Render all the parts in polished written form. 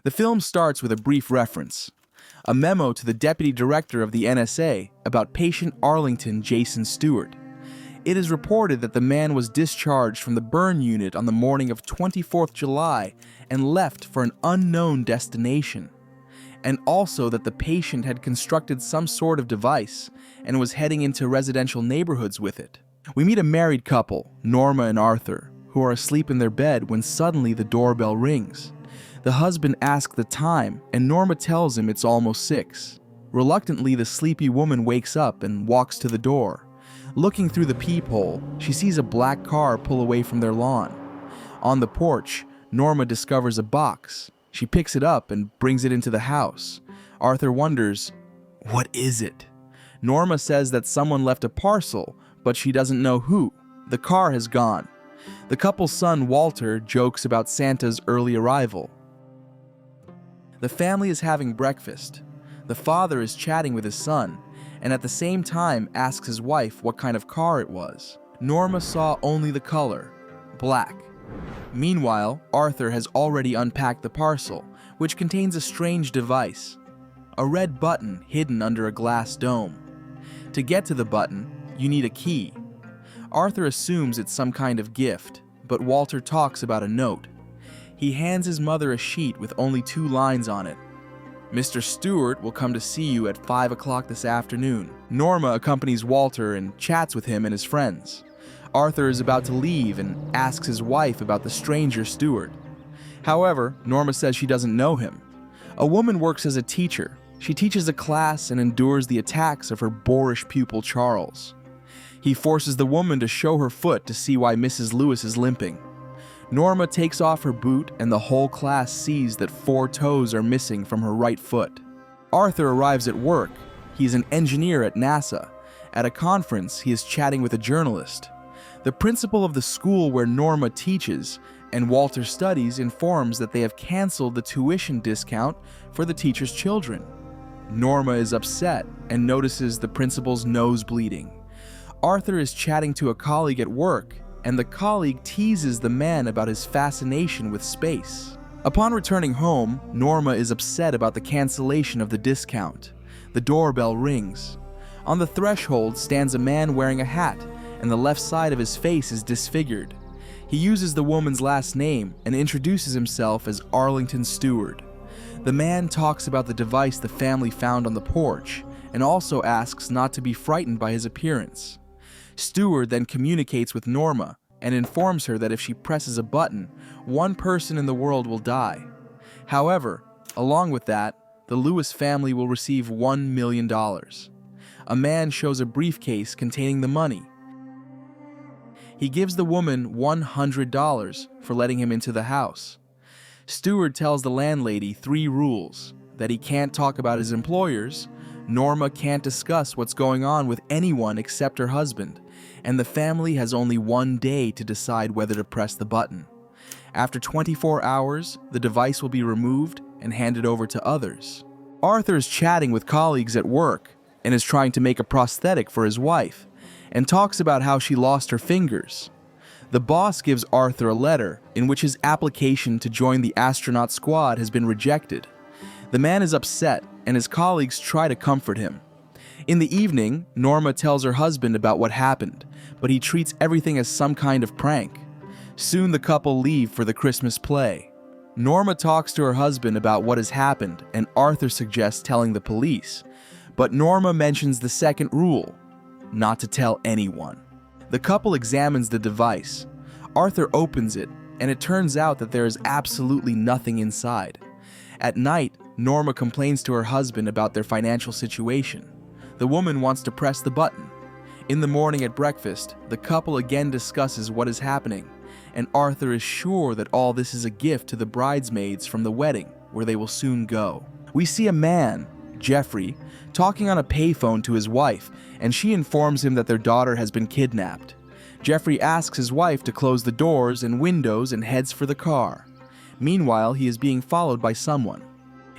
The film starts with a brief reference, a memo to the deputy director of the NSA about patient Arlington Jason Stewart. It is reported that the man was discharged from the burn unit on the morning of 24th July and left for an unknown destination, and also that the patient had constructed some sort of device and was heading into residential neighborhoods with it. We meet a married couple, Norma and Arthur, who are asleep in their bed when suddenly the doorbell rings. The husband asks the time, and Norma tells him it's almost 6. Reluctantly, the sleepy woman wakes up and walks to the door. Looking through the peephole, she sees a black car pull away from their lawn. On the porch, Norma discovers a box. She picks it up and brings it into the house. Arthur wonders, what is it? Norma says that someone left a parcel, but she doesn't know who. The car has gone. The couple's son, Walter, jokes about Santa's early arrival. The family is having breakfast. The father is chatting with his son, and at the same time asks his wife what kind of car it was. Norma saw only the color, black. Meanwhile, Arthur has already unpacked the parcel, which contains a strange device, a red button hidden under a glass dome. To get to the button, you need a key. Arthur assumes it's some kind of gift, but Walter talks about a note. He hands his mother a sheet with only 2 lines on it. Mr. Stewart will come to see you at 5 o'clock this afternoon. Norma accompanies Walter and chats with him and his friends. Arthur is about to leave and asks his wife about the stranger Stewart. However, Norma says she doesn't know him. A woman works as a teacher. She teaches a class and endures the attacks of her boorish pupil Charles. He forces the woman to show her foot to see why Mrs. Lewis is limping. Norma takes off her boot and the whole class sees that 4 toes are missing from her right foot. Arthur arrives at work. He is an engineer at NASA. At a conference, he is chatting with a journalist. The principal of the school where Norma teaches and Walter studies informs that they have canceled the tuition discount for the teacher's children. Norma is upset and notices the principal's nose bleeding. Arthur is chatting to a colleague at work, and the colleague teases the man about his fascination with space. Upon returning home, Norma is upset about the cancellation of the discount. The doorbell rings. On the threshold stands a man wearing a hat, and the left side of his face is disfigured. He uses the woman's last name and introduces himself as Arlington Stewart. The man talks about the device the family found on the porch, and also asks not to be frightened by his appearance. Stewart then communicates with Norma and informs her that if she presses a button, 1 person in the world will die. However, along with that, the Lewis family will receive $1 million. A man shows a briefcase containing the money. He gives the woman $100 for letting him into the house. Stewart tells the landlady 3 rules: that he can't talk about his employers, Norma can't discuss what's going on with anyone except her husband, and the family has only 1 day to decide whether to press the button. After 24 hours, the device will be removed and handed over to others. Arthur is chatting with colleagues at work and is trying to make a prosthetic for his wife, and talks about how she lost her fingers. The boss gives Arthur a letter in which his application to join the astronaut squad has been rejected. The man is upset, and his colleagues try to comfort him. In the evening, Norma tells her husband about what happened, but he treats everything as some kind of prank. Soon the couple leave for the Christmas play. Norma talks to her husband about what has happened, and Arthur suggests telling the police. But Norma mentions the second rule: not to tell anyone. The couple examines the device. Arthur opens it, and it turns out that there is absolutely nothing inside. At night, Norma complains to her husband about their financial situation. The woman wants to press the button. In the morning at breakfast, the couple again discusses what is happening, and Arthur is sure that all this is a gift to the bridesmaids from the wedding, where they will soon go. We see a man, Jeffrey, talking on a payphone to his wife, and she informs him that their daughter has been kidnapped. Jeffrey asks his wife to close the doors and windows and heads for the car. Meanwhile, he is being followed by someone.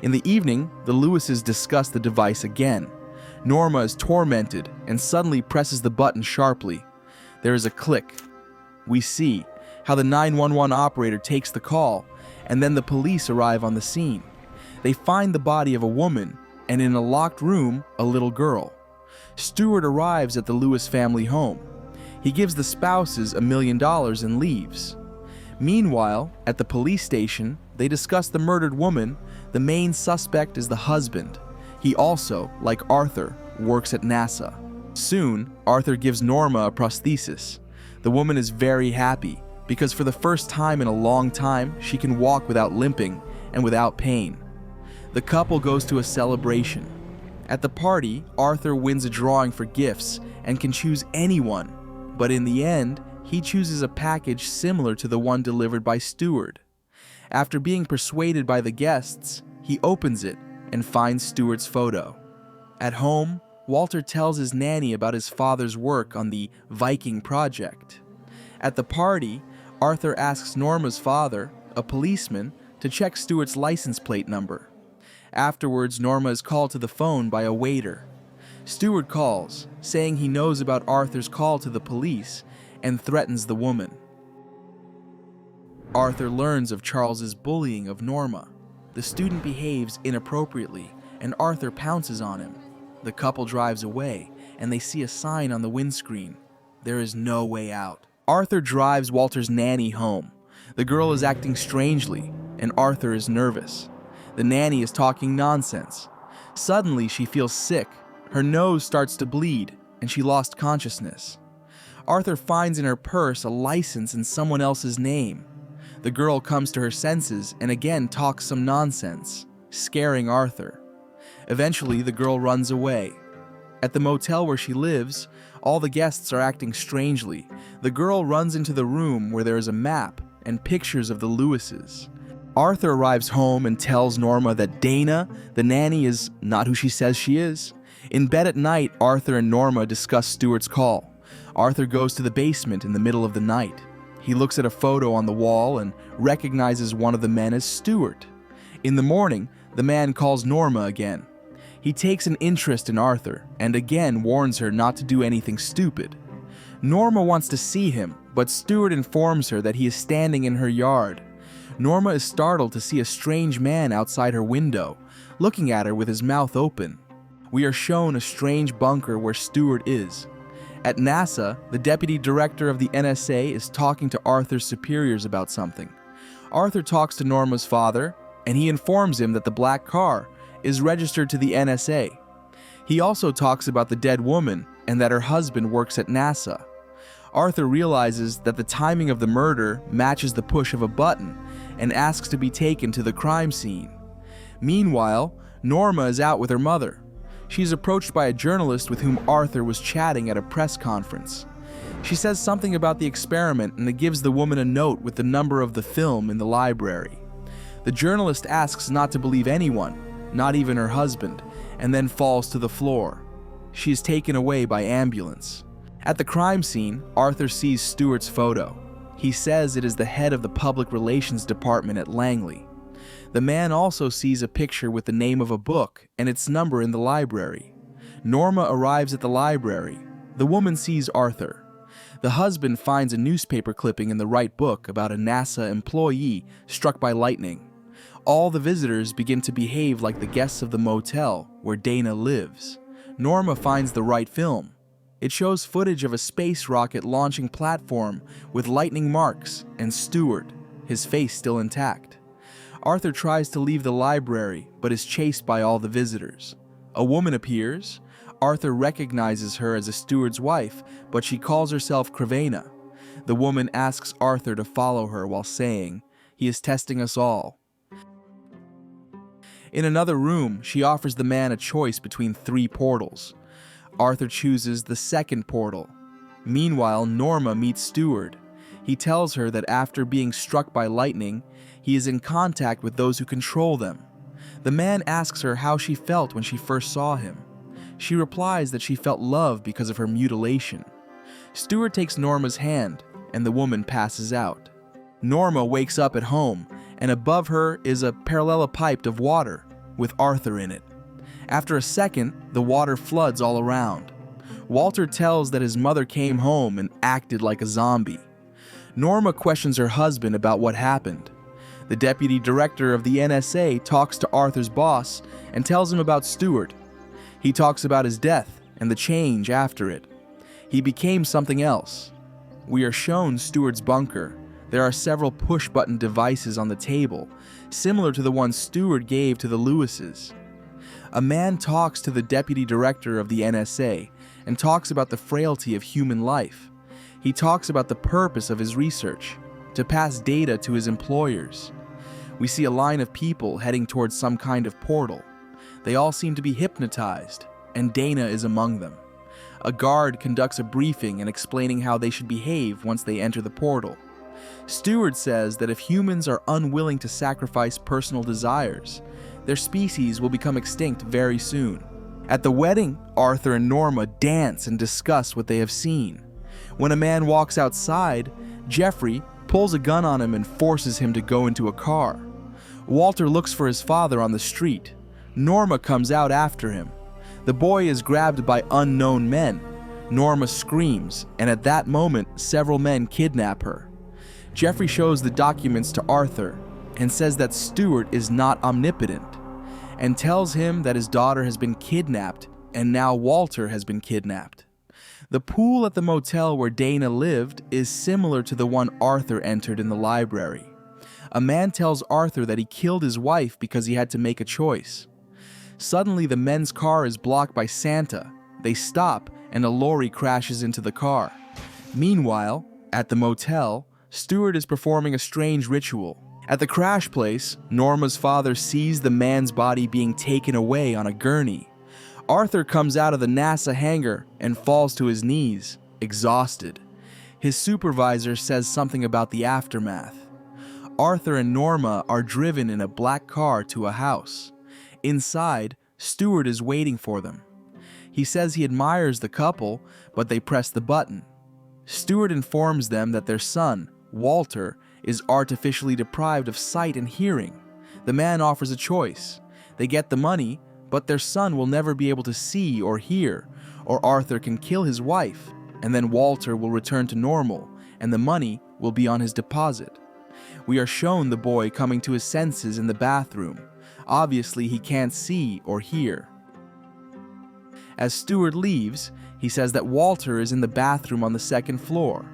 In the evening, the Lewises discuss the device again. Norma is tormented and suddenly presses the button sharply. There is a click. We see how the 911 operator takes the call, and then the police arrive on the scene. They find the body of a woman, and in a locked room, a little girl. Stewart arrives at the Lewis family home. He gives the spouses $1 million and leaves. Meanwhile, at the police station, they discuss the murdered woman. The main suspect is the husband. He also, like Arthur, works at NASA. Soon, Arthur gives Norma a prosthesis. The woman is very happy because for the first time in a long time, she can walk without limping and without pain. The couple goes to a celebration. At the party, Arthur wins a drawing for gifts and can choose anyone, but in the end, he chooses a package similar to the one delivered by Stewart. After being persuaded by the guests, he opens it and finds Stewart's photo. At home, Walter tells his nanny about his father's work on the Viking project. At the party, Arthur asks Norma's father, a policeman, to check Stewart's license plate number. Afterwards, Norma is called to the phone by a waiter. Stewart calls, saying he knows about Arthur's call to the police and threatens the woman. Arthur learns of Charles's bullying of Norma. The student behaves inappropriately, and Arthur pounces on him. The couple drives away, and they see a sign on the windscreen. There is no way out. Arthur drives Walter's nanny home. The girl is acting strangely, and Arthur is nervous. The nanny is talking nonsense. Suddenly, she feels sick. Her nose starts to bleed, and she lost consciousness. Arthur finds in her purse a license in someone else's name. The girl comes to her senses and again talks some nonsense, scaring Arthur. Eventually, the girl runs away. At the motel where she lives, all the guests are acting strangely. The girl runs into the room where there is a map and pictures of the Lewises. Arthur arrives home and tells Norma that Dana, the nanny, is not who she says she is. In bed at night, Arthur and Norma discuss Stewart's call. Arthur goes to the basement in the middle of the night. He looks at a photo on the wall and recognizes one of the men as Stewart. In the morning, the man calls Norma again. He takes an interest in Arthur and again warns her not to do anything stupid. Norma wants to see him, but Stewart informs her that he is standing in her yard. Norma is startled to see a strange man outside her window, looking at her with his mouth open. We are shown a strange bunker where Stewart is. At NASA, the deputy director of the NSA is talking to Arthur's superiors about something. Arthur talks to Norma's father, and he informs him that the black car is registered to the NSA. He also talks about the dead woman and that her husband works at NASA. Arthur realizes that the timing of the murder matches the push of a button and asks to be taken to the crime scene. Meanwhile, Norma is out with her mother. She is approached by a journalist with whom Arthur was chatting at a press conference. She says something about the experiment and gives the woman a note with the number of the film in the library. The journalist asks not to believe anyone, not even her husband, and then falls to the floor. She is taken away by ambulance. At the crime scene, Arthur sees Stewart's photo. He says it is the head of the public relations department at Langley. The man also sees a picture with the name of a book and its number in the library. Norma arrives at the library. The woman sees Arthur. The husband finds a newspaper clipping in the right book about a NASA employee struck by lightning. All the visitors begin to behave like the guests of the motel where Dana lives. Norma finds the right film. It shows footage of a space rocket launching platform with lightning marks and Stewart, his face still intact. Arthur tries to leave the library but is chased by all the visitors. A woman appears. Arthur recognizes her as a steward's wife, but she calls herself Cravena. The woman asks Arthur to follow her while saying, "He is testing us all." In another room, she offers the man a choice between 3 portals. Arthur chooses the second portal. Meanwhile, Norma meets Stewart. He tells her that after being struck by lightning, he is in contact with those who control them. The man asks her how she felt when she first saw him. She replies that she felt love because of her mutilation. Stewart takes Norma's hand, and the woman passes out. Norma wakes up at home, and above her is a parallelepiped of water with Arthur in it. After a second, the water floods all around. Walter tells that his mother came home and acted like a zombie. Norma questions her husband about what happened. The deputy director of the NSA talks to Arthur's boss and tells him about Stewart. He talks about his death and the change after it. He became something else. We are shown Stewart's bunker. There are several push-button devices on the table, similar to the one Stewart gave to the Lewises. A man talks to the deputy director of the NSA and talks about the frailty of human life. He talks about the purpose of his research, to pass data to his employers. We see a line of people heading towards some kind of portal. They all seem to be hypnotized, and Dana is among them. A guard conducts a briefing and explaining how they should behave once they enter the portal. Stewart says that if humans are unwilling to sacrifice personal desires, their species will become extinct very soon. At the wedding, Arthur and Norma dance and discuss what they have seen. When a man walks outside, Jeffrey pulls a gun on him and forces him to go into a car. Walter looks for his father on the street. Norma comes out after him. The boy is grabbed by unknown men. Norma screams, and at that moment, several men kidnap her. Jeffrey shows the documents to Arthur and says that Stewart is not omnipotent, and tells him that his daughter has been kidnapped and now Walter has been kidnapped. The pool at the motel where Dana lived is similar to the one Arthur entered in the library. A man tells Arthur that he killed his wife because he had to make a choice. Suddenly, the men's car is blocked by Santa. They stop, and a lorry crashes into the car. Meanwhile, at the motel, Stewart is performing a strange ritual. At the crash place, Norma's father sees the man's body being taken away on a gurney. Arthur comes out of the NASA hangar and falls to his knees, exhausted. His supervisor says something about the aftermath. Arthur and Norma are driven in a black car to a house. Inside, Stewart is waiting for them. He says he admires the couple, but they press the button. Stewart informs them that their son, Walter, is artificially deprived of sight and hearing. The man offers a choice. They get the money, but their son will never be able to see or hear, or Arthur can kill his wife, and then Walter will return to normal, and the money will be on his deposit. We are shown the boy coming to his senses in the bathroom. Obviously, he can't see or hear. As Stewart leaves, he says that Walter is in the bathroom on the second floor.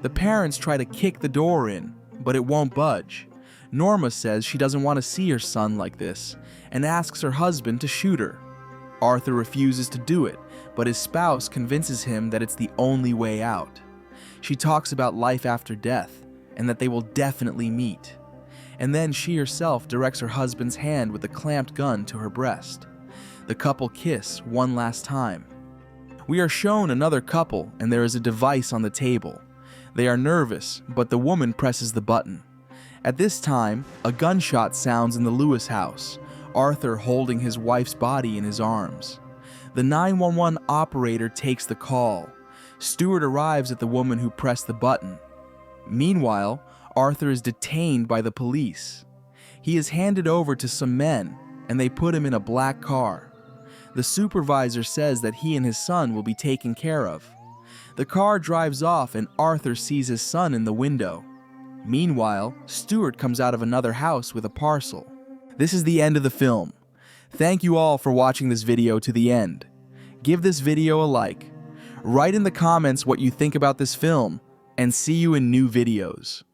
The parents try to kick the door in, but it won't budge. Norma says she doesn't want to see her son like this, and asks her husband to shoot her. Arthur refuses to do it, but his spouse convinces him that it's the only way out. She talks about life after death, and that they will definitely meet. And then she herself directs her husband's hand with a clamped gun to her breast. The couple kiss one last time. We are shown another couple, and there is a device on the table. They are nervous, but the woman presses the button. At this time, a gunshot sounds in the Lewis house, Arthur holding his wife's body in his arms. The 911 operator takes the call. Stewart arrives at the woman who pressed the button. Meanwhile, Arthur is detained by the police. He is handed over to some men, and they put him in a black car. The supervisor says that he and his son will be taken care of. The car drives off, and Arthur sees his son in the window. Meanwhile, Stewart comes out of another house with a parcel. This is the end of the film. Thank you all for watching this video to the end. Give this video a like. Write in the comments what you think about this film, and see you in new videos.